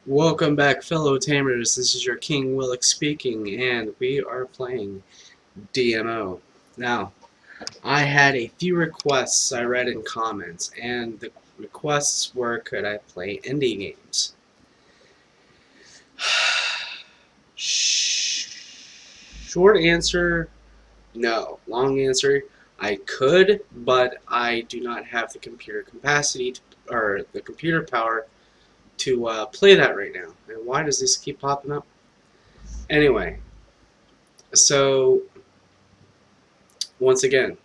Welcome back, fellow tamers. This is your King Willick speaking, and we are playing DMO. Now, I had a few requests I read in comments, and the requests were, could I play indie games? Short answer, no. Long answer, I could, but I do not have the computer capacity or the computer power to play that right now. And why does this keep popping up? Anyway, so once again,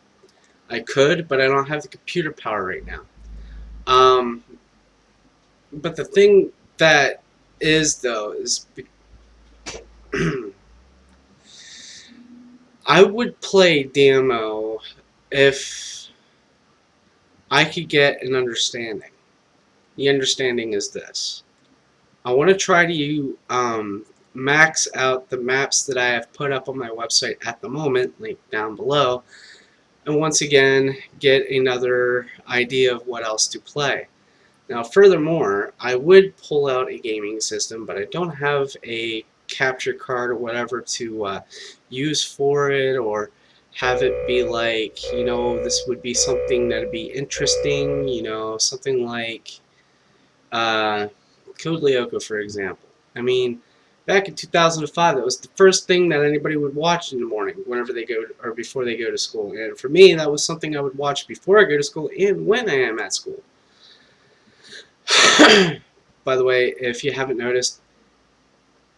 I could, but I don't have the computer power right now. Um, but the thing that is, though, is I would play DMO if I could get an understanding. The understanding is this. I want to try to max out the maps that I have put up on my website at the moment, link down below, and once again get another idea of what else to play. Now, furthermore, I would pull out a gaming system, but I don't have a capture card or whatever to use for it, or have it be like, this would be something that would be interesting, something like uh, Code Lyoko, for example. I mean, back in 2005, that was the first thing that anybody would watch in the morning whenever they go or before they go to school. And for me, that was something I would watch before I go to school and when I am at school. By the way, if you haven't noticed,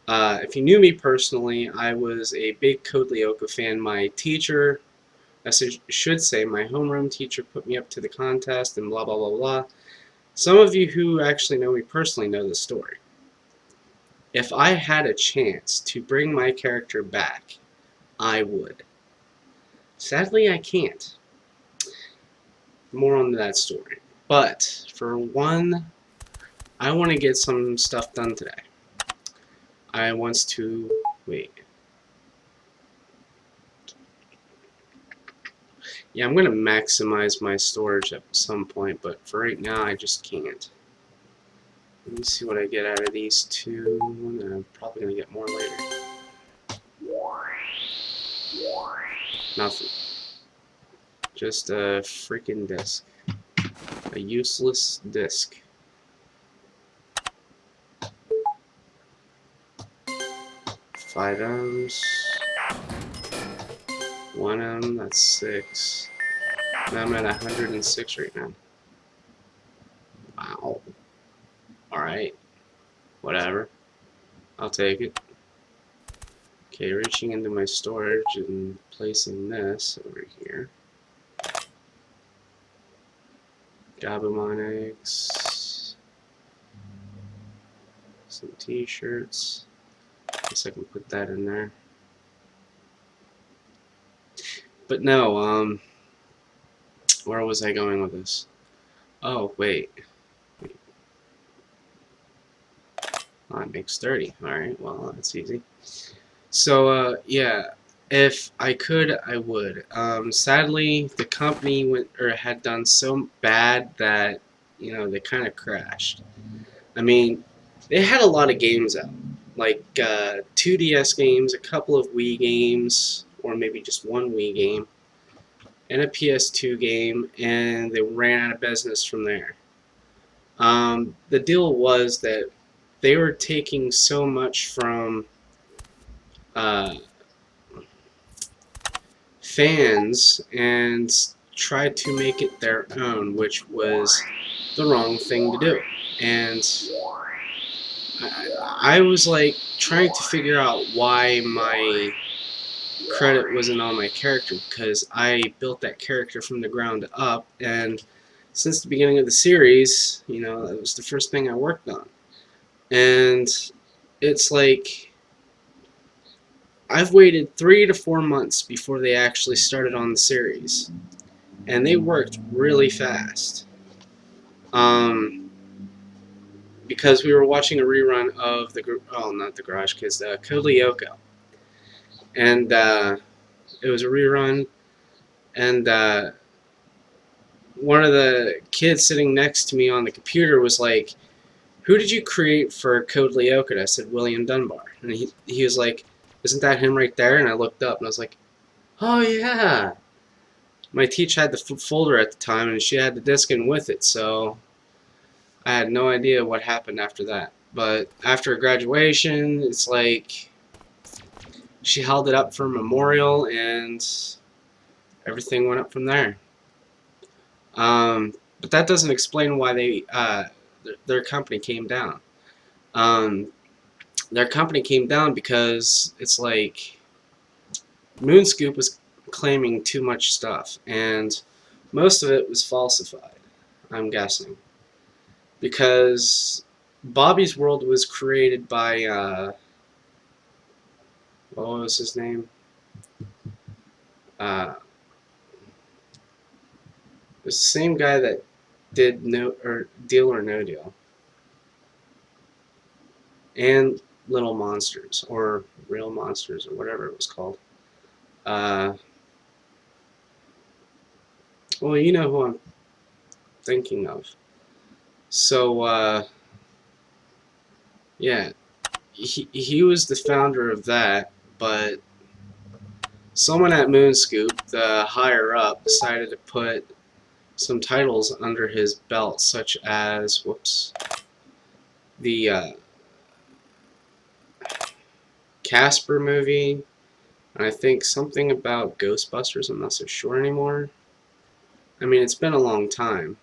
if you knew me personally, I was a big Code Lyoko fan. My teacher, I should say, my homeroom teacher put me up to the contest and blah, blah, blah, blah. Some of you who actually know me personally know the story. If I had a chance to bring my character back, I would. Sadly, I can't. More on that story. But, for one, I want to get some stuff done today. I want to... wait. Yeah, I'm going to maximize my storage at some point, but for right now, I just can't. Let me see what I get out of these two, and I'm probably going to get more later. Nothing. Just a freaking disc. A useless disc. Five M's. 1 M, that's 6. And I'm at 106 right now. Wow. Alright. Whatever. I'll take it. Okay, reaching into my storage and placing this over here. Gabumon eggs. Some t-shirts. Guess I can put that in there. But no, where was I going with this? Oh, wait. Oh, it makes 30. Alright, well, that's easy. So, yeah, if I could, I would. Sadly, the company had done so bad that, they kind of crashed. I mean, they had a lot of games out, like 2DS games, a couple of Wii games, or maybe just one Wii game, and a PS2 game, and they ran out of business from there. The deal was that they were taking so much from uh, fans and tried to make it their own, which was the wrong thing to do. And I was like trying to figure out why my credit wasn't on my character, because I built that character from the ground up, and since the beginning of the series, that was the first thing I worked on. And it's like I've waited 3 to 4 months before they actually started on the series, and they worked really fast. Because we were watching a rerun of not the Garage Kids, Code Lyoko, and it was a rerun, and one of the kids sitting next to me on the computer was like, who did you create for Code Lyoko? And I said, William Dunbar. And he was like, isn't that him right there? And I looked up and I was like, oh yeah. My teacher had the folder at the time and she had the disc in with it, so I had no idea what happened after that. But after graduation, it's like she held it up for a memorial and everything went up from there. But that doesn't explain why their company came down. Um, their company came down because it's like Moonscoop was claiming too much stuff, and most of it was falsified, I'm guessing. Because Bobby's World was created by, what was his name? Uh, the same guy that did Deal or No Deal. And Little Monsters, or Real Monsters, or whatever it was called. Well, you know who I'm thinking of. So, yeah, he was the founder of that, but someone at Moonscoop, the higher up, decided to put some titles under his belt, such as, the Casper movie, and I think something about Ghostbusters. I'm not so sure anymore. I mean, it's been a long time.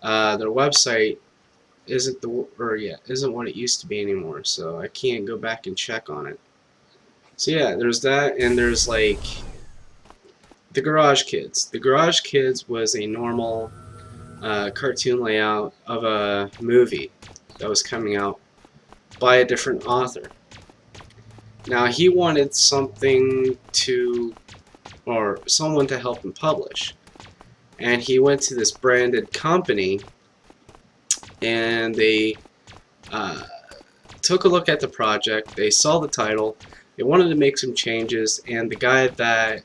Their website isn't isn't what it used to be anymore, so I can't go back and check on it. So yeah, there's that, and there's like the Garage Kids. The Garage Kids was a normal cartoon layout of a movie that was coming out by a different author. Now he wanted something to, or someone to help him publish, and he went to this branded company, and they took a look at the project. They saw the title. They wanted to make some changes, and the guy that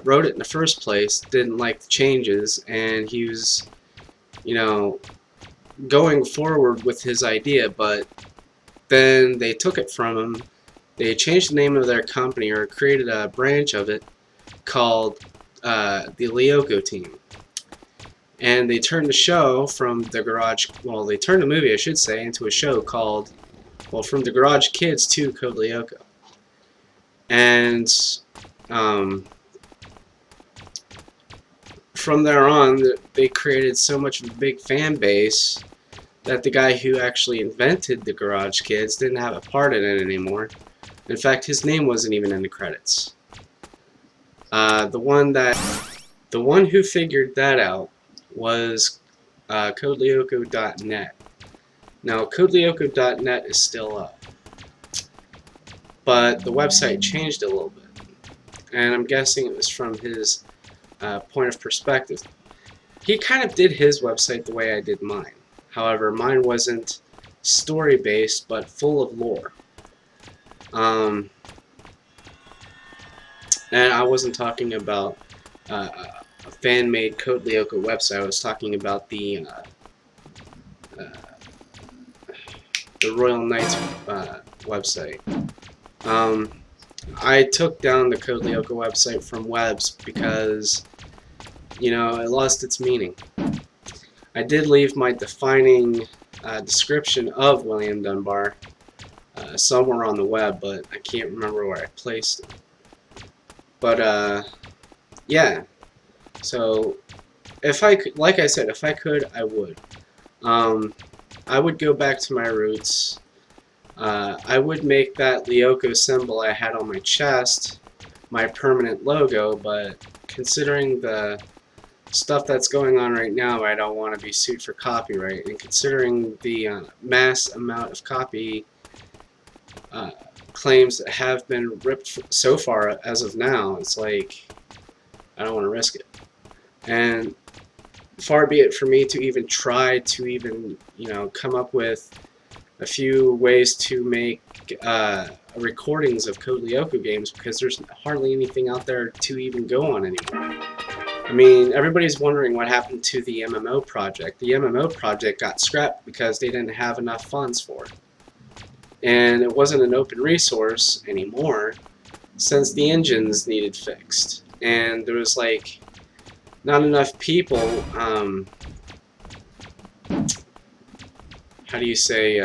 wrote it in the first place didn't like the changes, and he was, you know, going forward with his idea, but then they took it from him. They changed the name of their company, or created a branch of it called the Lyoko team. And they turned the show from the Garage, well, they turned the movie, I should say, into a show called, well, From the Garage Kids to Code Lyoko. And from there on, they created so much of a big fan base that the guy who actually invented the Garage Kids didn't have a part in it anymore. In fact, his name wasn't even in the credits. The one who figured that out was CodeLyoko.net. Now, CodeLyoko.net is still up, but the website changed a little bit, and I'm guessing it was from his point of perspective. He kind of did his website the way I did mine. However, mine wasn't story-based, but full of lore. And I wasn't talking about a fan-made Code Lyoko website. I was talking about the Royal Knights website. I took down the Code Lyoko website from webs because, you know, it lost its meaning. I did leave my defining description of William Dunbar somewhere on the web, but I can't remember where I placed it. But yeah. So if I could, like I said, if I could, I would. I would go back to my roots. I would make that Lyoko symbol I had on my chest my permanent logo, but considering the stuff that's going on right now, I don't want to be sued for copyright, and considering the mass amount of copy claims that have been ripped so far as of now, it's like, I don't want to risk it. And far be it for me to even try to even, you know, come up with a few ways to make recordings of Code Lyoko games, because there's hardly anything out there to even go on anymore. I mean, everybody's wondering what happened to the MMO project. The MMO project got scrapped because they didn't have enough funds for it. And it wasn't an open resource anymore since the engines needed fixed. And there was like not enough people, how do you say,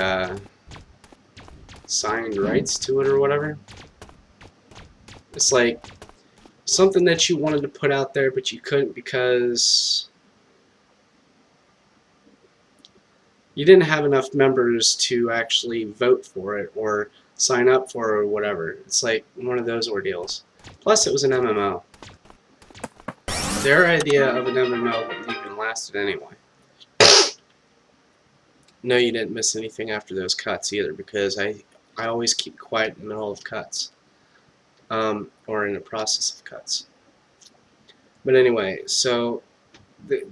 signed rights to it or whatever. It's like something that you wanted to put out there but you couldn't because you didn't have enough members to actually vote for it or sign up for it or whatever. It's like one of those ordeals. Plus it was an MMO. Their idea of an MMO wouldn't even lasted anyway. No, you didn't miss anything after those cuts either because I always keep quiet in the middle of cuts. Or in the process of cuts. But anyway, so it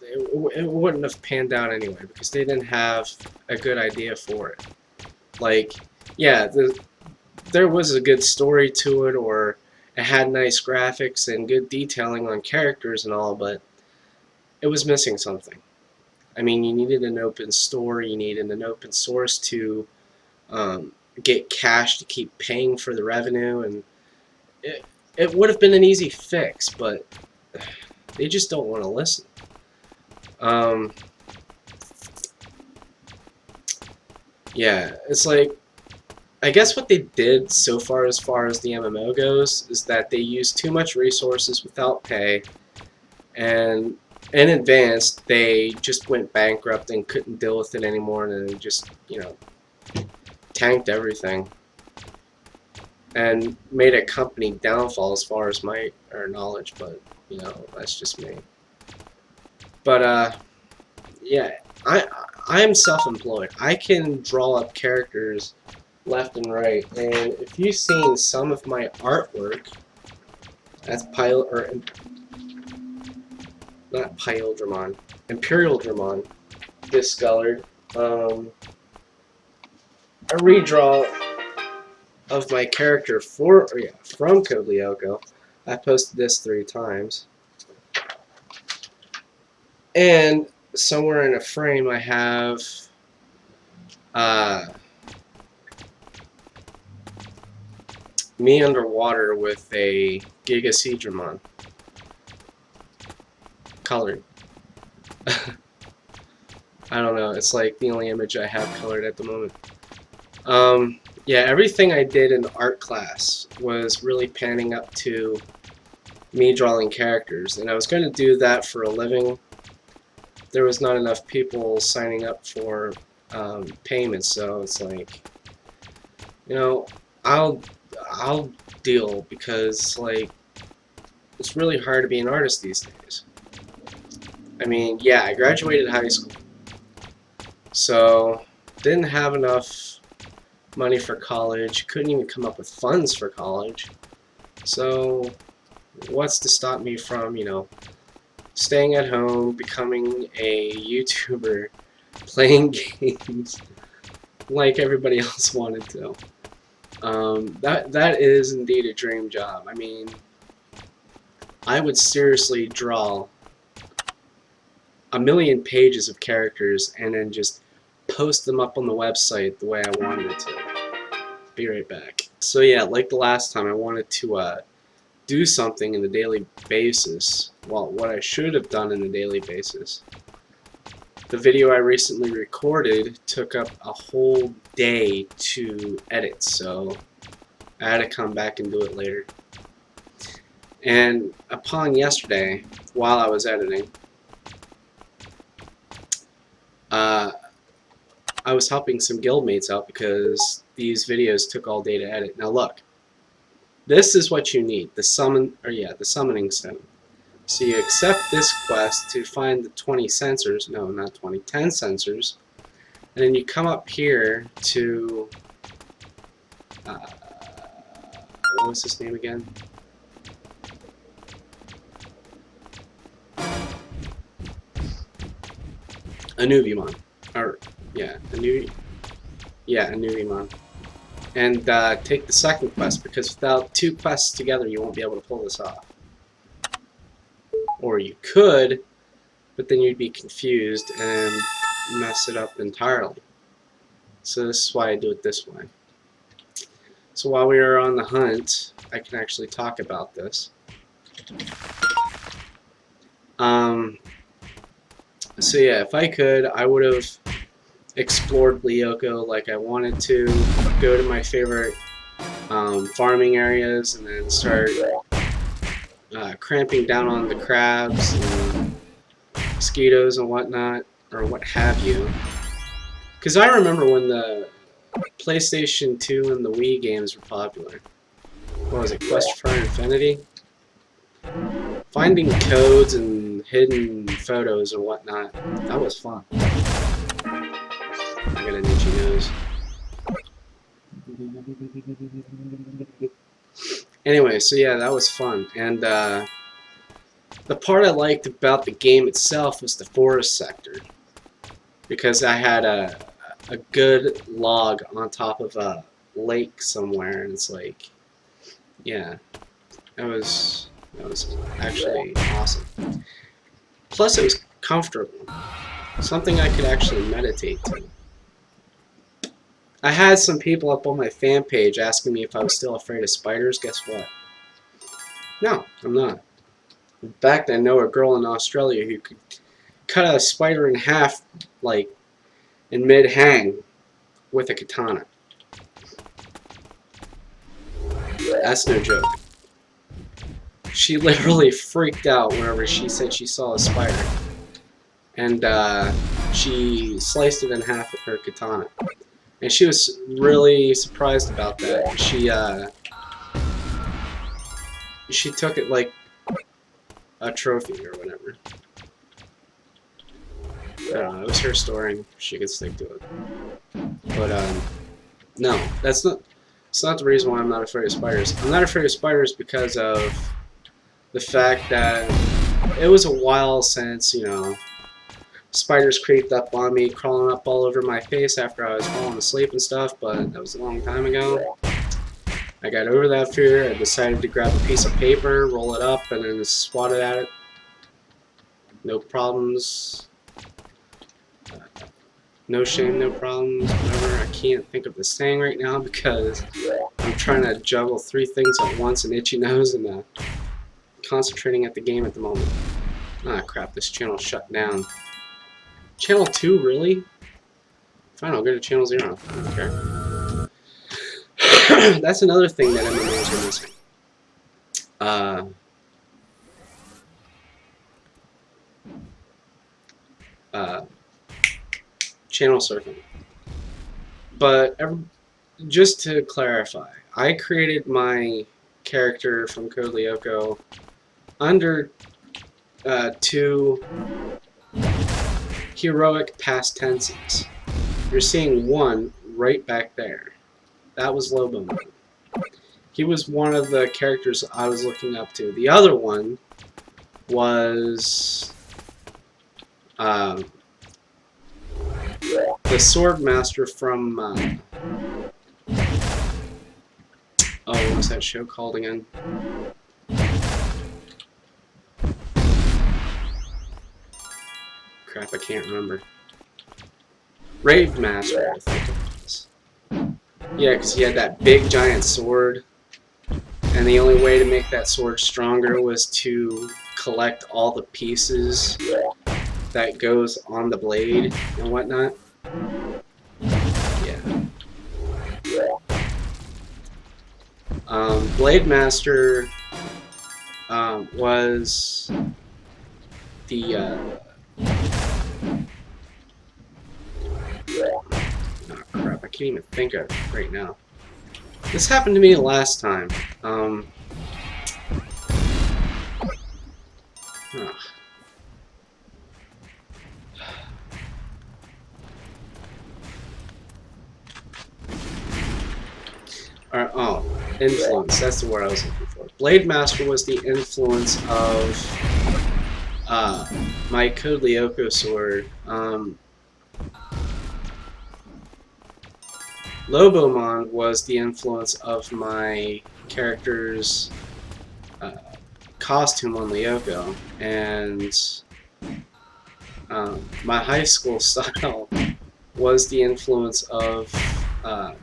wouldn't have panned out anyway because they didn't have a good idea for it. Like, yeah, there was a good story to it, or it had nice graphics and good detailing on characters and all, but it was missing something. I mean, you needed an open store, you needed an open source to get cash to keep paying for the revenue, and it would have been an easy fix, but they just don't want to listen. Yeah, it's like, I guess what they did so far as the MMO goes is that they used too much resources without pay, and in advance they just went bankrupt and couldn't deal with it anymore, and then just, you know, tanked everything and made a company downfall as far as my knowledge, but you know, that's just me. But yeah, I am self-employed. I can draw up characters left and right, and if you've seen some of my artwork, that's not Pyldramon, Imperial Dramon, discolored. A redraw of my character from Code Lyoko. I posted this 3 times. And somewhere in a frame I have me underwater with a Giga Seadramon. Colored. I don't know, it's like the only image I have colored at the moment. Yeah, everything I did in art class was really panning up to me drawing characters, and I was going to do that for a living. There was not enough people signing up for payments, so it's like, you know, I'll deal, because like it's really hard to be an artist these days. I mean, yeah, I graduated high school, so didn't have enough money for college, couldn't even come up with funds for college. So what's to stop me from, you know, staying at home, becoming a YouTuber, playing games like everybody else wanted to. That is indeed a dream job. I mean, I would seriously draw a million pages of characters and then just post them up on the website the way I wanted it to. Be right back. So yeah, like the last time, I wanted to do something in the daily basis. Well, what I should have done in the daily basis. The video I recently recorded took up a whole day to edit, so I had to come back and do it later. And upon yesterday, while I was editing, I was helping some guildmates out because these videos took all day to edit. Now look, this is what you need, the summoning stone. So you accept this quest to find the 20 sensors, no, not 20, 10 sensors, and then you come up here to, what was his name again? Anubimon. Or, yeah, Anubimon. And take the second quest, because without 2 quests together you won't be able to pull this off. Or you could, but then you'd be confused and mess it up entirely. So this is why I do it this way. So while we are on the hunt, I can actually talk about this. So yeah, if I could, I would have explored Lyoko like I wanted to, go to my favorite farming areas, and then start cramping down on the crabs and mosquitoes and whatnot, or what have you. Because I remember when the PlayStation 2 and the Wii games were popular. What was it, Quest for Infinity? Finding codes and hidden photos and whatnot, that was fun. I got an itchy nose. Anyway, so yeah, that was fun. And the part I liked about the game itself was the forest sector. Because I had a good log on top of a lake somewhere, and it's like, yeah, that was actually awesome. Plus, it was comfortable. Something I could actually meditate to. I had some people up on my fan page asking me if I was still afraid of spiders. Guess what? No, I'm not. In fact, I know a girl in Australia who could cut a spider in half, like, in mid-hang with a katana. That's no joke. She literally freaked out whenever she said she saw a spider. And she sliced it in half with her katana. And she was really surprised about that. She took it like a trophy or whatever. I don't know, it was her story. She could stick to it. But no, it's not the reason why I'm not afraid of spiders. I'm not afraid of spiders because of the fact that it was a while since, you know, spiders creeped up on me, crawling up all over my face after I was falling asleep and stuff, but that was a long time ago. I got over that fear. I decided to grab a piece of paper, roll it up, and then swat it at it. No problems. No shame, no problems, whatever. I can't think of the saying right now because I'm trying to juggle 3 things at once, an itchy nose, and concentrating at the game at the moment. Ah, crap, this channel shut down. Channel 2, really? Fine, I'll go to channel 0. Okay. That's another thing that MMOs are missing. Channel surfing. But just to clarify, I created my character from Code Lyoko under 2 heroic past tenses. You're seeing one right back there. That was Lobo. He was one of the characters I was looking up to. The other one was the sword master from what was that show called again? Crap, I can't remember. Rave Master, I think it was. Yeah, because he had that big giant sword, and the only way to make that sword stronger was to collect all the pieces that goes on the blade and whatnot. Yeah. Blade Master was the oh crap, I can't even think of it right now. This happened to me last time. Oh. Oh, influence. That's the word I was looking for. Blade Master was the influence of my Code Lyoko sword. Lobomon was the influence of my character's costume on Lyoko, and my high school style was the influence of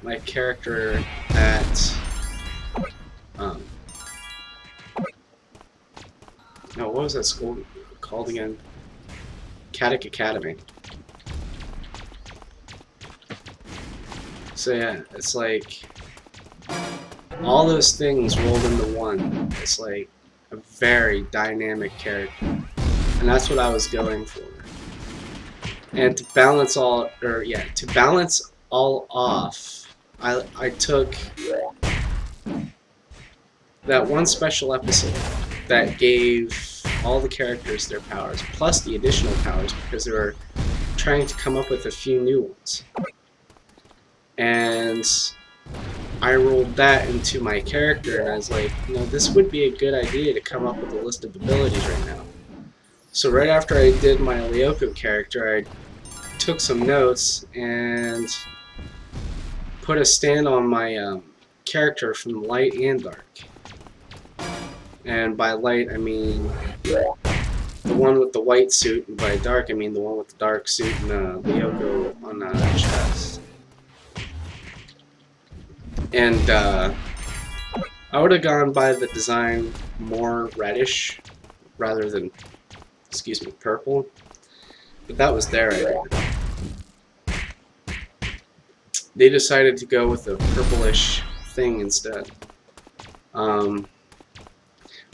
my character at no, what was that school called again? Caddick Academy. So yeah, it's like all those things rolled into one. It's like a very dynamic character, and that's what I was going for. And to balance all off, I took that one special episode that gave all the characters their powers, plus the additional powers, because they were trying to come up with a few new ones. And I rolled that into my character, and I was like, you know, this would be a good idea to come up with a list of abilities right now. So right after I did my Lyoko character, I took some notes and put a stand on my character from light and dark. And by light, I mean the one with the white suit, and by dark, I mean the one with the dark suit and Lyoko on the chest. And I would have gone by the design more reddish rather than, excuse me, purple. But that was their idea. They decided to go with a purplish thing instead.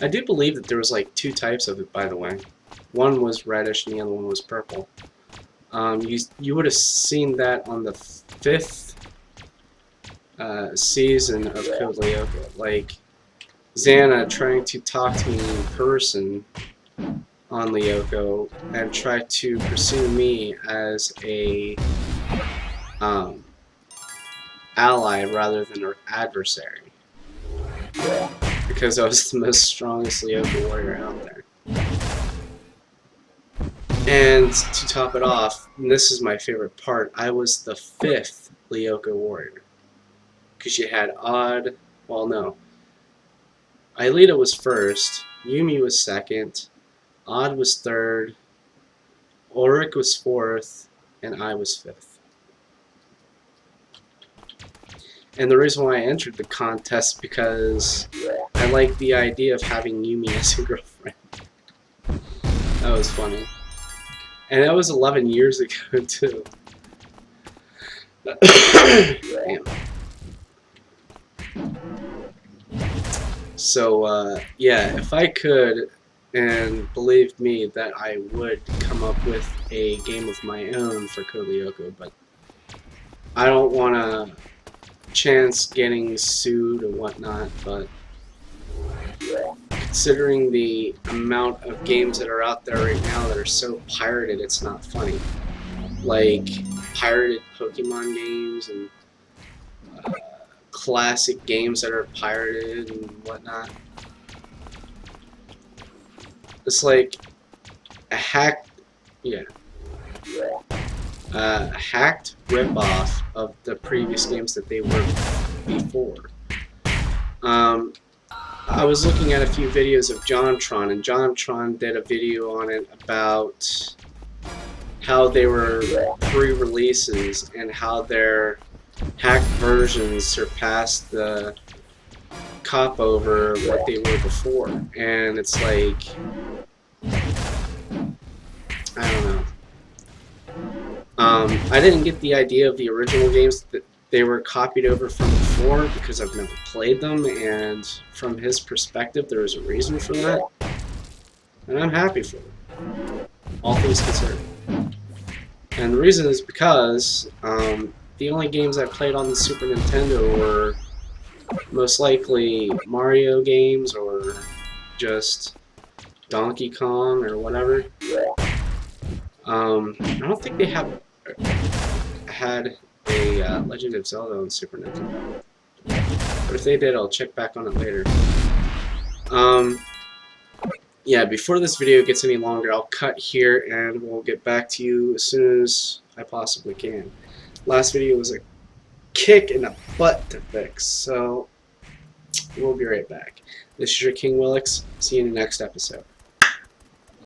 I do believe that there was like two types of it, by the way. One was reddish and the other one was purple. You would have seen that on the 5th season of Code Lyoko. Like, Xana trying to talk to me in person on Lyoko and try to pursue me as a ally rather than an adversary, because I was the most strongest Lyoko warrior out there. And to top it off, and this is my favorite part, I was the 5th Lyoko warrior, because you had Odd, well no, Aelita was 1st, Yumi was 2nd, Odd was 3rd, Ulrich was 4th, and I was 5th. And the reason why I entered the contest because I like the idea of having Yumi as a girlfriend. That was funny. And that was 11 years ago, too. Damn. So, yeah, if I could, and believe me that I would come up with a game of my own for Code Lyoko, but I don't want to chance getting sued or whatnot, but considering the amount of games that are out there right now that are so pirated, it's not funny. Like pirated Pokemon games and classic games that are pirated and whatnot. It's like a hacked ripoff of the previous games that they were before. I was looking at a few videos of JonTron, and JonTron did a video on it about how they were pre-releases and how their hacked versions surpassed the cop over what they were before. And it's like, I don't know. I didn't get the idea of the original games that they were copied over from before because I've never played them, and from his perspective there was a reason for that, and I'm happy for it, all things considered. And the reason is because the only games I played on the Super Nintendo were most likely Mario games or just Donkey Kong or whatever. I don't think they had a Legend of Zelda on Super Nintendo, but if they did, I'll check back on it later. Yeah, before this video gets any longer, I'll cut here and we'll get back to you as soon as I possibly can. Last video was a kick in the butt to fix, so we'll be right back. This is your King Willix. See you in the next episode.